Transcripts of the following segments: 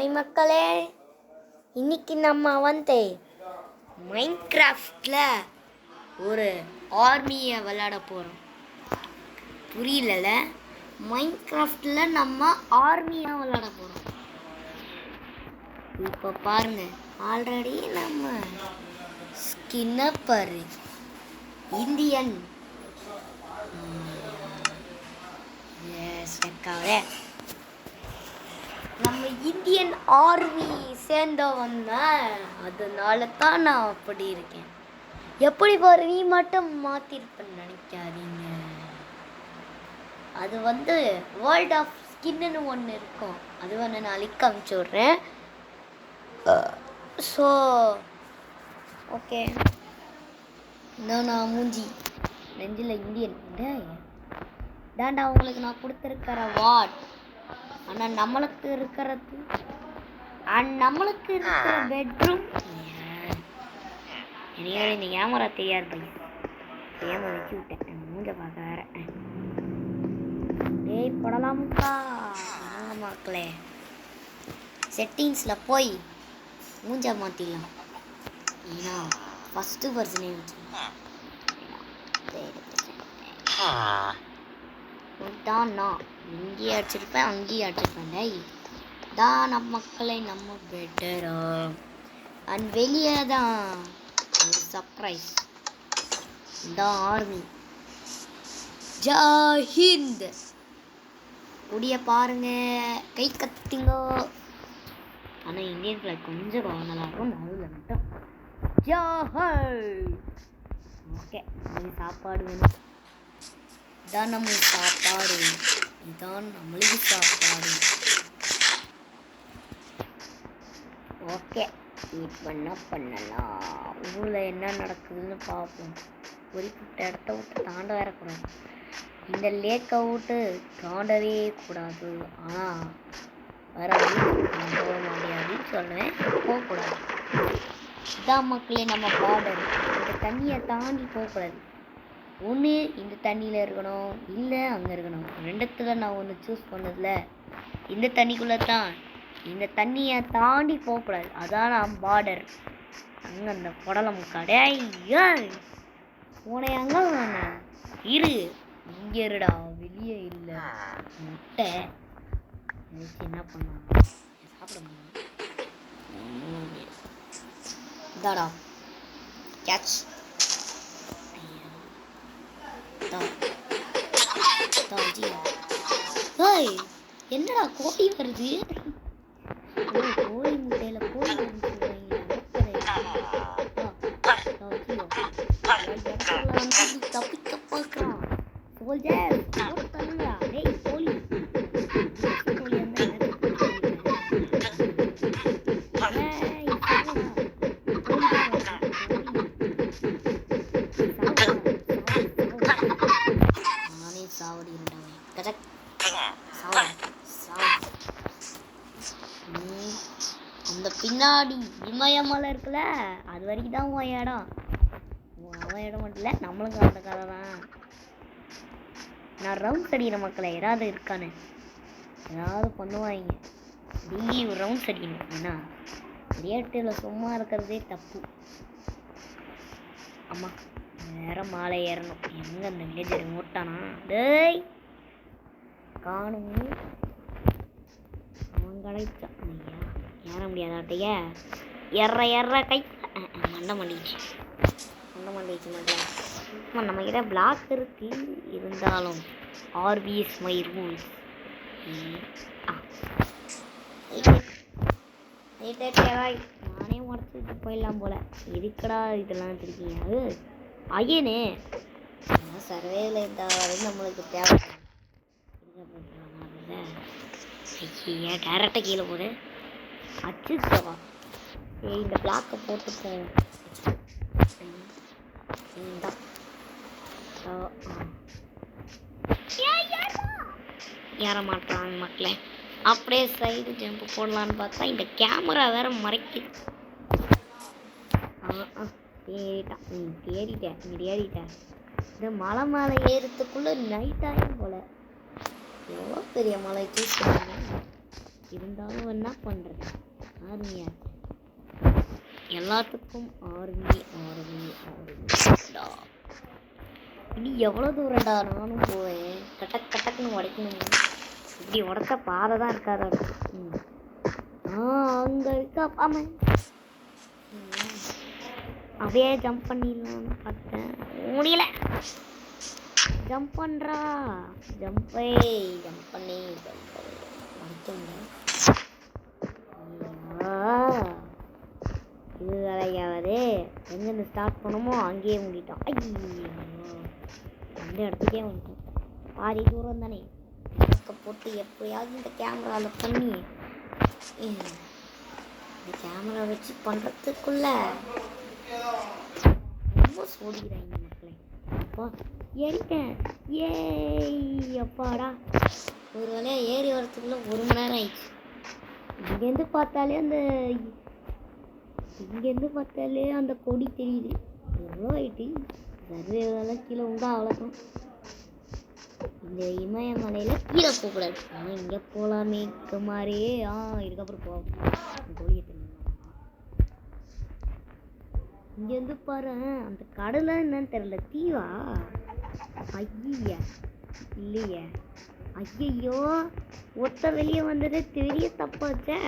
Hi மக்களே, இன்னைக்கு நம்ம மைன்கிராஃப்டில் ஒரு ஆர்மியை விளையாட போகிறோம். புரியல, மைன்கிராஃப்டில் நம்ம ஆர்மியாக விளையாட போகிறோம். இப்போ பாருங்க, ஆல்ரெடி நம்ம ஸ்கின்னை பாரு, இந்தியன் நம்ம இந்தியன் ஆர்மி சேர்ந்தவங்க, அதனால தான் நான் அப்படி இருக்கேன். எப்படி பாரு, நீ மட்டும் மாற்றிருப்பேன்னு நினைக்காதீங்க. அது வேர்ல்ட் ஆஃப் ஸ்கின்னு ஒன்று இருக்கும், அது நான் நாளைக்கு அனுப்பிச்சி விட்றேன். ஸோ ஓகே, நான் மூஞ்சி நெஞ்சில் இந்தியன் தாண்டா உங்களுக்கு நான் கொடுத்துருக்கிற வாட். ஆனால் நம்மளுக்கு இருக்கிற பெட்ரூம் எனக்கு இந்த கேமரா தெரியாது. கேமரா வச்சு விட்டேன், மூஞ்ச பார்க்க வேற. டேய் படலாமுக்கா மக்களே, செட்டிங்ஸில் போய் மூஞ்ச மாற்றிடலாம். ஏன்னா ஃபஸ்ட்டு பர்சனே தான் நான் இங்கேயே அடிச்சிருப்பேன், அங்கேயே அடிச்சிருப்பேன். தான் நம்ம மக்களை நம்ம பெட்டரா. அண்ட் வெளியே தான் ஒரு சர்ப்ரைஸ். தான் ஆர்மி. ஜெய் ஹிந்த். குடிய பாருங்க, கை கத்திங்கோ. ஆனால் இந்தியன் ஃபிளாக் கொஞ்சம் நல்லா இருக்கும், நடுவில் மட்டும் ஜெய். ஓகே, சாப்பாடு வேணும். இதான் நம்ம சாப்பாடு, இதான் நம்மளுக்கு சாப்பாடு. ஓகே, இப்போ என்ன பண்ணலாம், ஊரில் என்ன நடக்குதுன்னு பார்ப்போம். குறிப்பிட்ட இடத்த விட்டு தாண்ட வரக்கூடாது. இந்த லேக்கை விட்டு தாண்டவே கூடாது. ஆனால் வர போக முடியாதுன்னு சொல்லுவேன், போகக்கூடாது. இதான் மக்களே நம்ம பார்டர். இந்த தண்ணியை தாண்டி போகக்கூடாது. ஒன்று இந்த தண்ணியில் இருக்கணும், இல்லை அங்கே இருக்கணும். ரெண்டுத்துல நான் ஒன்று சூஸ் பண்ணதில்ல. இந்த தண்ணிக்குள்ளே தான், இந்த தண்ணியை தாண்டி போகக்கூடாது. அதான் நான் பார்டர். அங்கே அந்த புடலம் கடையாய் உனைய அங்கே இரு, இங்கே இருடா, வெளியே இல்லை. முட்டை நினச்சி என்ன பண்ணாங்க, சாப்பிட முடியும். இதாடா கேட்ச். என்னடா கோழி வருது? கோழி முட்டையில கோழி தப்பிக்க பார்க்கறான். அந்த பின்னாடி இமயமலை இருக்குல்ல, அது வரைக்கும் தான் உன் இடம். அவன் இடம் மட்டும் இல்லை, நம்மளுக்கு அந்த கதை தான். நான் ரவுண்ட்ஸ் அடிக்கிற மக்களை ஏதாவது இருக்கானு ஏதாவது பண்ணுவாங்க. டெய்லி ஒரு ரவுண்ட்ஸ் அடிக்கணும். ஏன்னா ரியாக்டிவில் சும்மா இருக்கிறதே தப்பு. அம்மா வேற மாலை ஏறணும். எங்கே அந்த வில்லேஜர் ஓட்டானா? டேய் காணும், அவன் கிடைச்சான். ஏற முடியாதாட்டைய எற கை மண்டை மண்டிச்சு நம்ம கிட்ட பிளாக் இருக்கு. இருந்தாலும் ஆர்பிஎஸ் மை ரூல்ஸ். நானே உடச்சிட்டு போயிடலாம் போல. எதுக்கடா இதெல்லாம் வச்சிருக்கீங்க? ஐயனே சர்வேல இருந்தாலும் நம்மளுக்கு தேவை. ஐயா டேரக்டாக கீழே போடு. அச்சுச்சவா, இந்த பிளாக்கை போட்டுப்போம். ஏற மாட்டாங்க மக்களே. அப்படியே சைடு ஜம்ப் போடலான்னு பார்த்தா இந்த கேமரா வேற மறைக்குது. ஏறிட்டேன். இந்த மலை மேலே ஏறத்துக்குள்ள நைட் ஆகும் போல. எவ்வளோ பெரிய மலை சூஸ் பண்ணுங்க. இருந்தாலும் என்ன பண்ணுறது, ஆர்மியா எல்லாத்துக்கும் ஆர்மி ஆர்மி ஆர்மிடா. இனி எவ்வளோ தூரம்டா நானும் போவேன். கட்டக் கட்டக்குன்னு உடைக்கணும். இப்படி உடச்சா பாதை தான் இருக்காது. அங்கே இருக்கா ஆமாம். அப்படியே ஜம்ப் பண்ணிடலான்னு பார்த்தேன், முடியல. ஜம்ப் பண்ணுறா, ஜம்ப் பண்ணி இது வேலையாவது. எங்கேருந்து ஸ்டார்ட் பண்ணுமோ அங்கேயே முடிட்டோம். அந்த இடத்துக்கே வந்துட்டோம். பாதி தூரம் தானே போட்டு எப்படியாவது இந்த கேமராவில் பண்ணி இந்த கேமரா வச்சு பண்ணுறதுக்குள்ள ரொம்ப சோதிக்கிறாங்க மக்களை. அப்பா ஏறிட்டேன், ஏய் அப்பாடா. ஒரு வேலையாக ஏறி வரத்துக்குள்ள 1 மணி நேரம் ஆயிடுச்சு. இங்கேருந்து பார்த்தாலே அந்த கொடி தெரியுது. எவ்வளோ ஆயிட்டு சர்வேலாம் கீழே உண்டா அவ்வளோதான். இந்த இமயமலையில் கீழே போகக்கூடாது, ஆனால் இங்கே போகலாமே மாதிரியே. இதுக்கப்புறம் போகும் கொடியை தெரியும். இங்கேருந்து பாரு, அந்த கடலை என்னன்னு தெரியல, தீவா ஐயா இல்லையே. ஐயையோ ஒத்த வெளியே வந்ததே பெரிய தப்பாச்சே.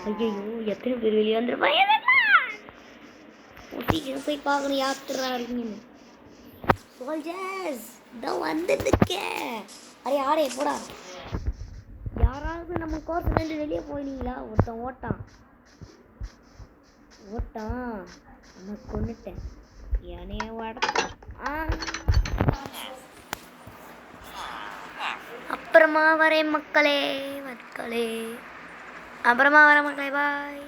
ஐயோ எத்தனை பேர் வெளியே வந்துருப்பாங்க. போய் பார்க்கணும் யாத்திரா இருக்கீங்கன்னு. சோல்ஜர்ஸ் தான் வந்துருக்கே. அரே ஆடே போடா. யாராவது நம்ம கோர்ஸ்லேருந்து வெளியே போயினீங்களா? ஒருத்தன் ஓட்டான் நான் கொண்டுட்டேன். ஏனைய அப்புறமா வரேன் மக்களே, அப்புறமா வரேன் மக்களே, பாய்.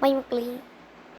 Bye மக்களே.